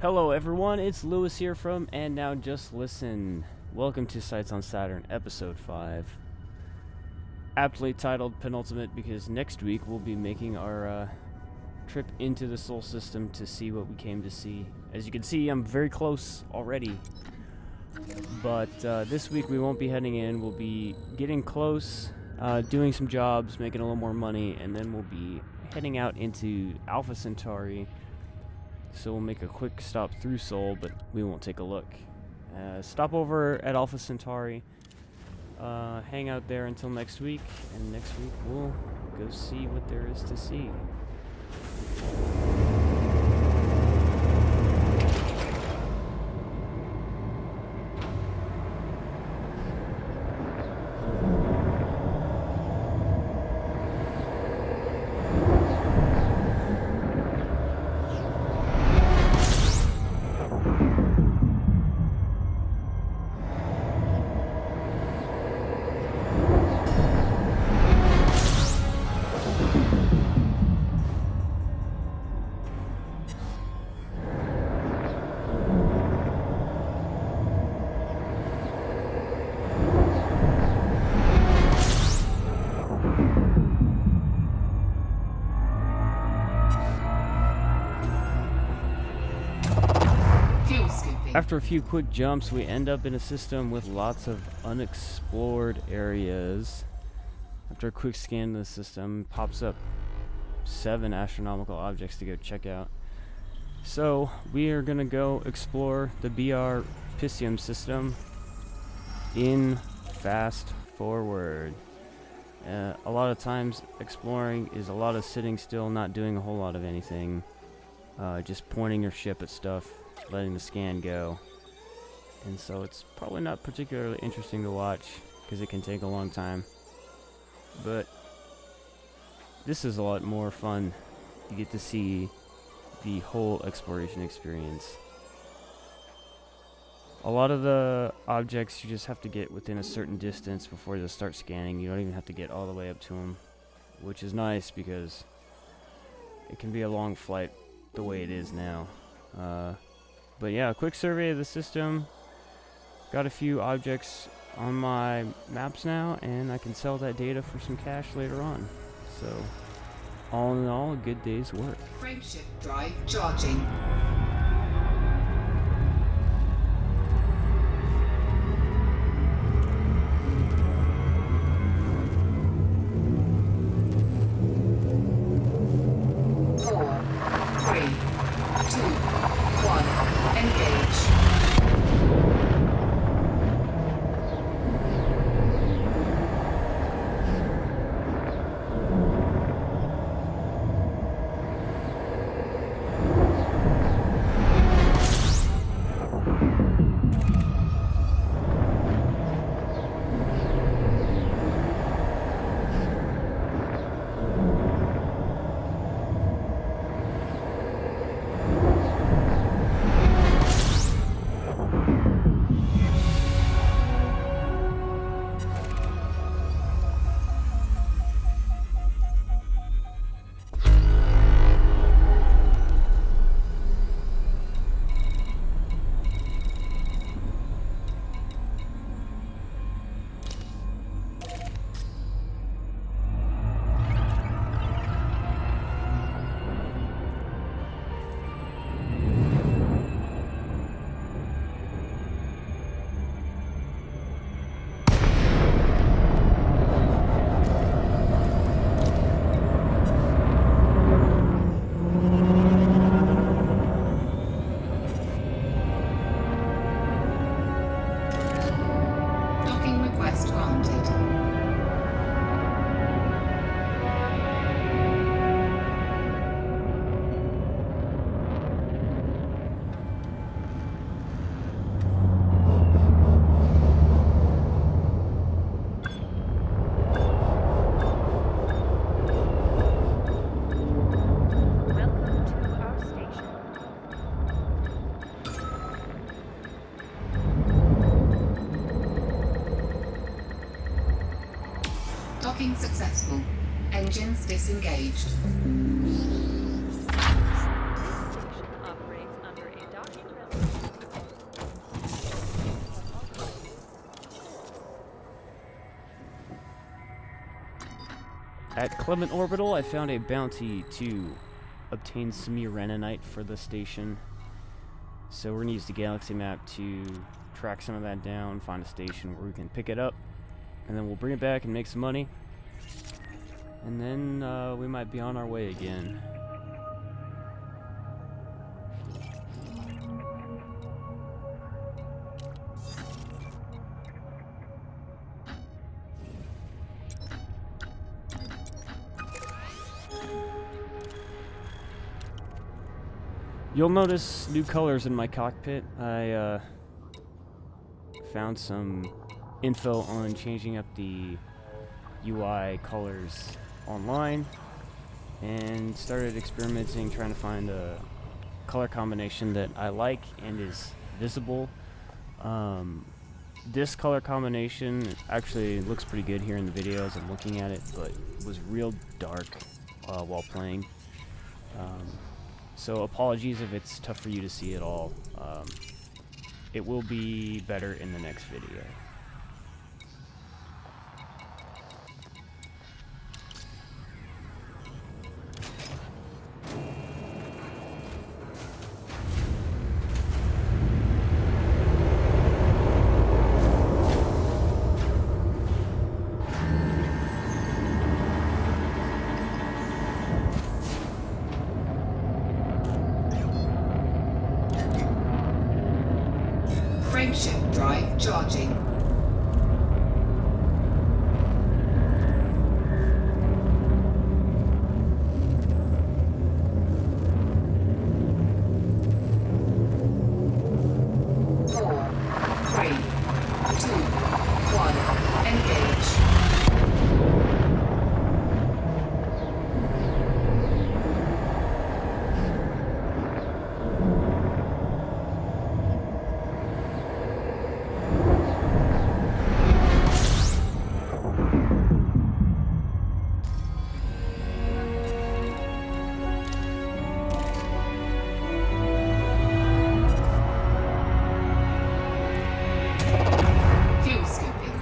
Hello everyone, it's Lewes here from And Now Just Listen. Welcome to Sights on Saturn, episode 5. Aptly titled Penultimate because next week we'll be making our trip into the Sol system to see what we came to see. As you can see, I'm very close already. But this week we won't be heading in, we'll be getting close, doing some jobs, making a little more money, and then we'll be heading out into Alpha Centauri. So we'll make a quick stop through Sol, but we won't take a look. Stop over at Alpha Centauri, hang out there until next week, and next week we'll go see what there is to see. After a few quick jumps, we end up in a system with lots of unexplored areas. After a quick scan of the system, pops up 7 astronomical objects to go check out. So, we are going to go explore the BR Piscium system in fast forward. A lot of times, exploring is a lot of sitting still, not doing a whole lot of anything. Just pointing your ship at stuff, letting the scan go. And so it's probably not particularly interesting to watch because it can take a long time. But this is a lot more fun. You get to see the whole exploration experience. A lot of the objects you just have to get within a certain distance before they'll start scanning. You don't even have to get all the way up to them, which is nice because it can be a long flight the way it is now. But yeah, a quick survey of the system. Got a few objects on my maps now, and I can sell that data for some cash later on. So, all in all, a good day's work. Frameshift drive charging. Docking successful. Engines disengaged. This station operates under a docking At Clement Orbital, I found a bounty to obtain some uranite for the station. So we're going to use the galaxy map to track some of that down, find a station where we can pick it up, and then we'll bring it back and make some money. And then we might be on our way again. You'll notice new colors in my cockpit. I found some info on changing up the UI colors online and started experimenting, trying to find a color combination that I like and is visible. This color combination actually looks pretty good here in the video as I'm looking at it, but it was real dark while playing. So apologies if it's tough for you to see at all. It will be better in the next video. Frameshift drive charging. Four, three, two, one, engage. Fuel scooping.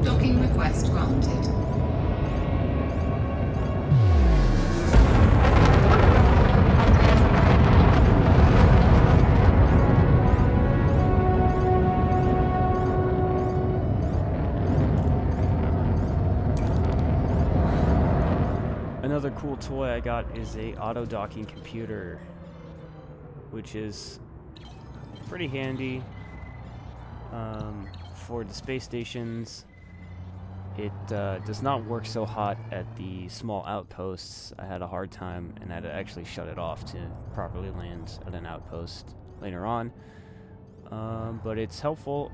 Docking request granted. Another cool toy I got is a auto docking computer, which is pretty handy for the space stations. It does not work so hot at the small outposts. I had a hard time, and I had to actually shut it off to properly land at an outpost later on. But it's helpful,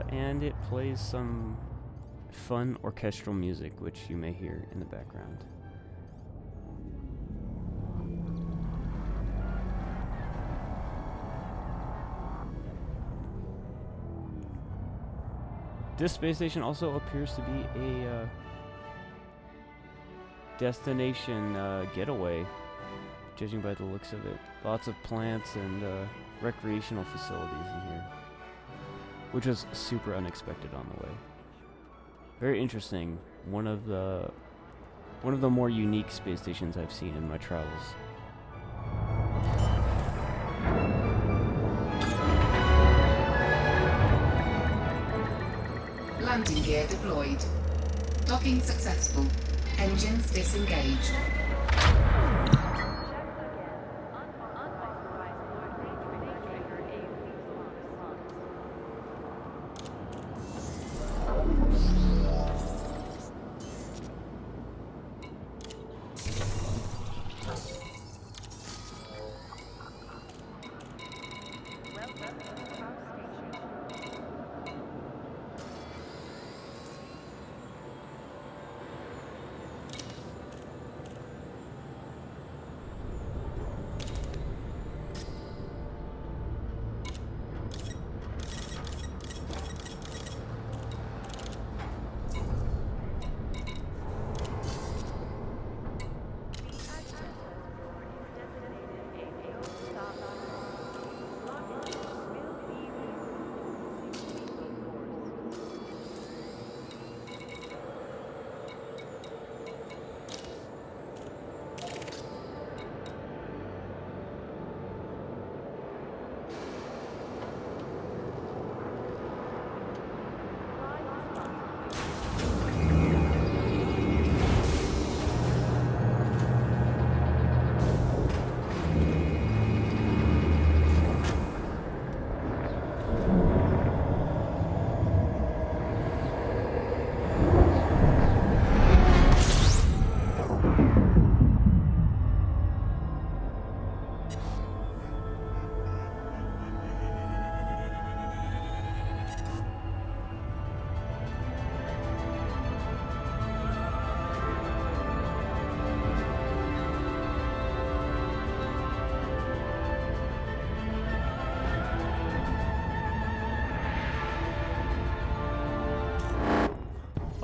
and it plays some fun orchestral music, which you may hear in the background. This space station also appears to be a destination getaway, judging by the looks of it. Lots of plants and recreational facilities in here, which was super unexpected on the way. Very interesting. One of the more unique space stations I've seen in my travels. Landing gear deployed. Docking successful. Engines disengaged.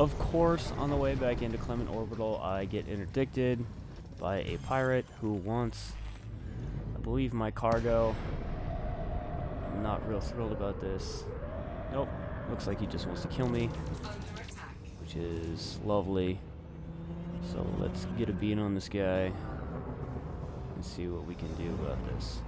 Of course, on the way back into Clement Orbital, I get interdicted by a pirate who wants, I believe, my cargo. I'm not real thrilled about this. Nope, looks like he just wants to kill me, which is lovely. So let's get a beat on this guy and see what we can do about this.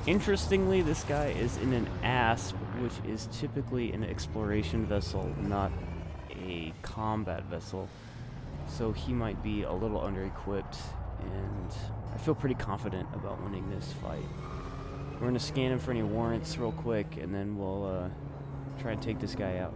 Interestingly, this guy is in an ASP, which is typically an exploration vessel, not a combat vessel. So he might be a little under-equipped, and I feel pretty confident about winning this fight. We're going to scan him for any warrants real quick, and then we'll try and take this guy out.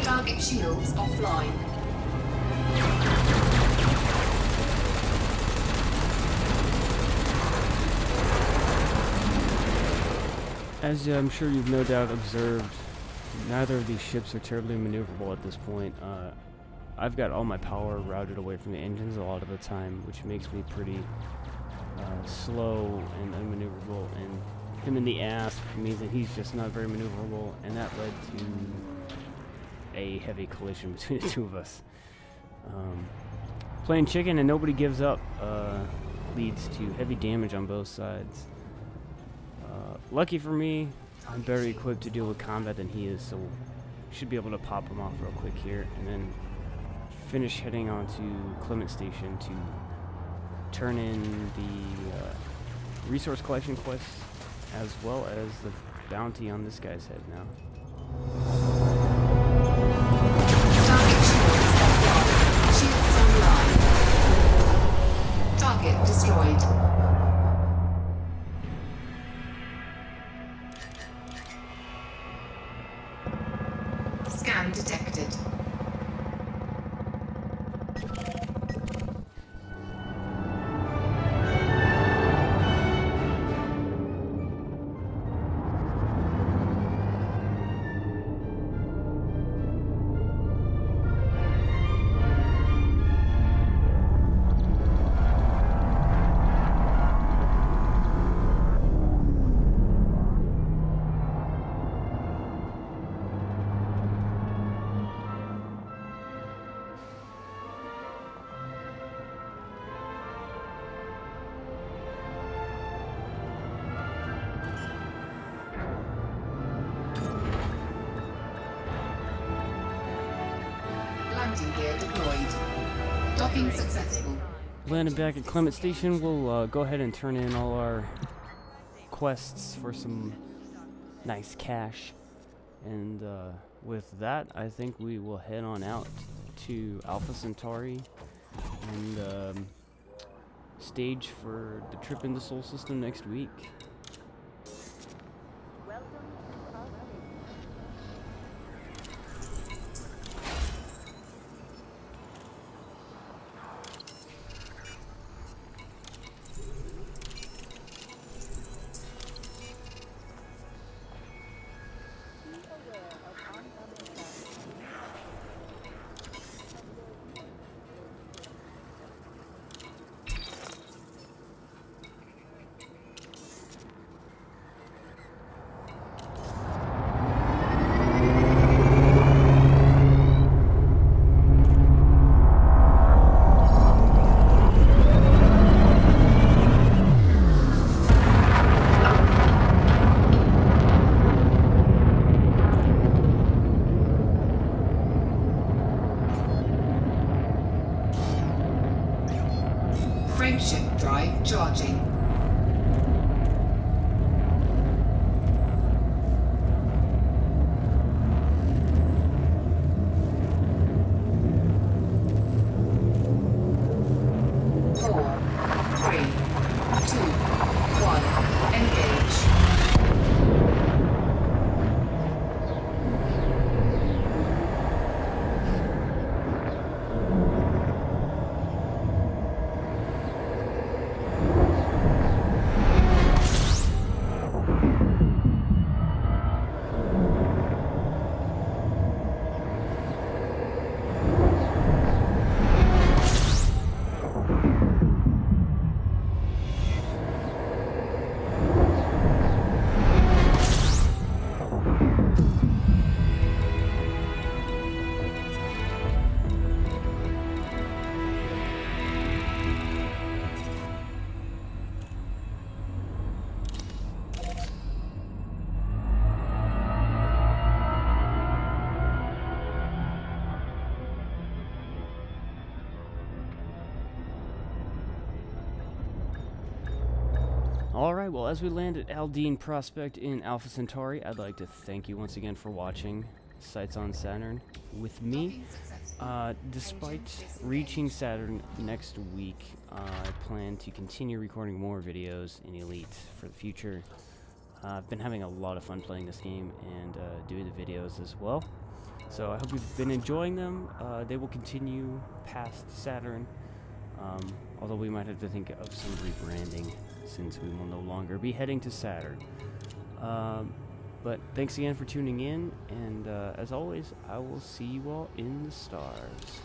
Target shields offline. As I'm sure you've no doubt observed, neither of these ships are terribly maneuverable at this point. I've got all my power routed away from the engines a lot of the time, which makes me pretty slow and unmaneuverable, and him in the ass means that he's just not very maneuverable, and that led to a heavy collision between the two of us. Playing chicken and nobody gives up leads to heavy damage on both sides. Lucky for me, I'm better equipped to deal with combat than he is, so should be able to pop him off real quick here, and then finish heading on to Clement Station to turn in the resource collection quest, as well as the bounty on this guy's head now. Target destroyed. Scan detected. Landing gear deployed. Docking successful. Landed back at Clement Station, we'll go ahead and turn in all our quests for some nice cash, and with that, I think we will head on out to Alpha Centauri and stage for the trip in the Sol System next week. Frameshift drive charging. Four, three, two, one, engage. Alright, well, as we land at Aldine Prospect in Alpha Centauri, I'd like to thank you once again for watching Sights on Saturn with me. Despite reaching Saturn next week, I plan to continue recording more videos in Elite for the future. I've been having a lot of fun playing this game and doing the videos as well. So I hope you've been enjoying them. They will continue past Saturn, although we might have to think of some rebranding since we will no longer be heading to Saturn. But thanks again for tuning in, and as always, I will see you all in the stars.